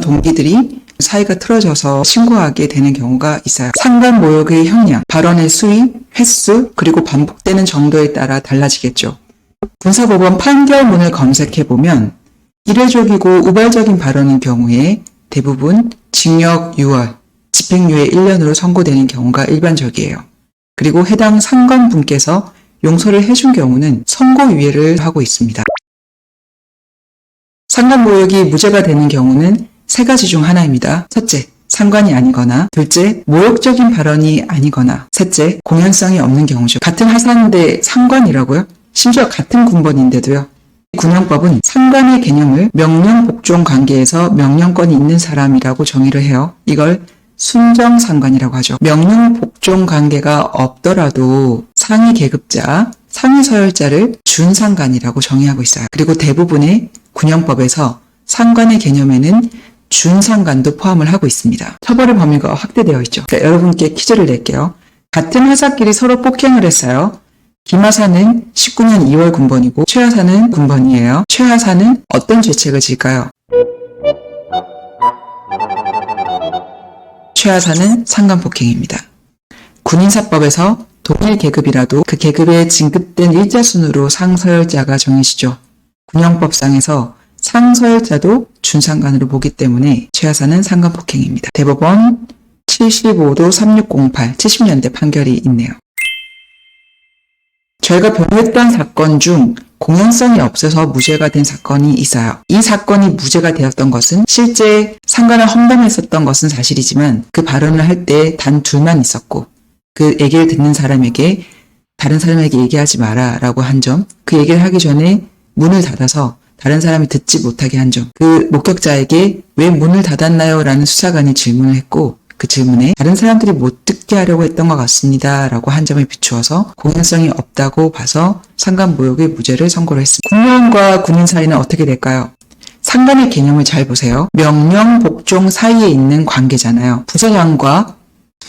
동기들이 사이가 틀어져서 신고하게 되는 경우가 있어요. 상관 모욕의 형량, 발언의 수위, 횟수, 그리고 반복되는 정도에 따라 달라지겠죠. 군사법원 판결문을 검색해보면 이례적이고 우발적인 발언인 경우에 대부분 징역 6월, 집행유예 1년으로 선고되는 경우가 일반적이에요. 그리고 해당 상관분께서 용서를 해준 경우는 선고유예를 하고 있습니다. 상관모욕이 무죄가 되는 경우는 세 가지 중 하나입니다. 첫째, 상관이 아니거나, 둘째, 모욕적인 발언이 아니거나, 셋째, 공연성이 없는 경우죠. 같은 하사인데 상관이라고요? 심지어 같은 군번인데도요. 군형법은 상관의 개념을 명령-복종 관계에서 명령권이 있는 사람이라고 정의를 해요. 이걸 순정상관이라고 하죠. 명령-복종 관계가 없더라도 상위 계급자, 상위 서열자를 준상관이라고 정의하고 있어요. 그리고 대부분의 군형법에서 상관의 개념에는 준상관도 포함을 하고 있습니다. 처벌의 범위가 확대되어 있죠. 여러분께 퀴즈를 낼게요. 같은 하사끼리 서로 폭행을 했어요. 김하사는 19년 2월 군번이고 최하사는 군번이에요. 최하사는 어떤 죄책을 질까요? 최하사는 상관폭행입니다. 군인사법에서 동일 계급이라도 그 계급에 진급된 일자순으로 상서열자가 정해지죠. 군형법상에서 상서열자도 준상관으로 보기 때문에 최하사는 상관폭행입니다. 대법원 75도 3608 70년대 판결이 있네요. 저희가 변호했던 사건 중 공연성이 없어서 무죄가 된 사건이 있어요. 이 사건이 무죄가 되었던 것은 실제 상관을 험담했었던 것은 사실이지만 그 발언을 할 때 단 둘만 있었고 그 얘기를 듣는 사람에게 다른 사람에게 얘기하지 마라 라고 한 점, 그 얘기를 하기 전에 문을 닫아서 다른 사람이 듣지 못하게 한 점, 그 목격자에게 왜 문을 닫았나요? 라는 수사관이 질문을 했고 그 질문에 다른 사람들이 못 듣게 하려고 했던 것 같습니다 라고 한 점을 비추어서 공연성이 없다고 봐서 상관모욕의 무죄를 선고를 했습니다. 군무원과 군인 사이는 어떻게 될까요? 상관의 개념을 잘 보세요. 명령, 복종 사이에 있는 관계잖아요. 부서장과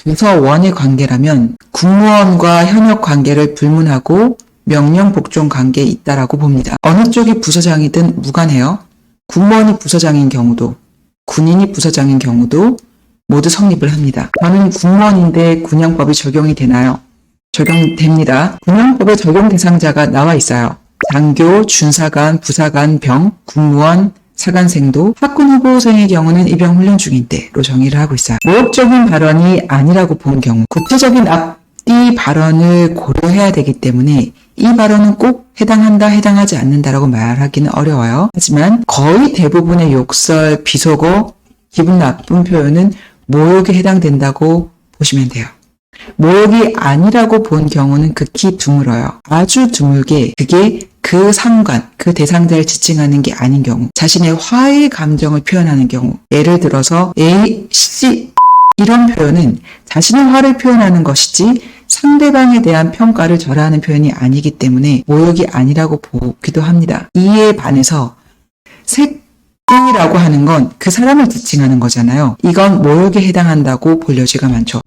부서원의 관계라면 군무원과 현역 관계를 불문하고 명령, 복종 관계에 있다라고 봅니다. 어느 쪽이 부서장이든 무관해요. 군무원이 부서장인 경우도 군인이 부서장인 경우도 모두 성립을 합니다. 저는 군무원인데 군형법이 적용이 되나요? 적용됩니다. 군형법의 적용 대상자가 나와 있어요. 장교, 준사관, 부사관, 병, 군무원, 사관생도, 학군 후보생의 경우는 입영 훈련 중인데로 정의를 하고 있어요. 모욕적인 발언이 아니라고 본 경우, 구체적인 앞뒤 발언을 고려해야 되기 때문에 이 발언은 꼭 해당한다, 해당하지 않는다라고 말하기는 어려워요. 하지만 거의 대부분의 욕설, 비속어, 기분 나쁜 표현은 모욕에 해당된다고 보시면 돼요. 모욕이 아니라고 본 경우는 극히 드물어요. 아주 드물게 그게 그 상관, 그 대상자를 지칭하는 게 아닌 경우, 자신의 화의 감정을 표현하는 경우, 예를 들어서 A, C 이런 표현은 자신의 화를 표현하는 것이지 상대방에 대한 평가를 절하하는 표현이 아니기 때문에 모욕이 아니라고 보기도 합니다. 이에 반해서 새끼라고 하는 건 그 사람을 지칭하는 거잖아요. 이건 모욕에 해당한다고 볼 여지가 많죠.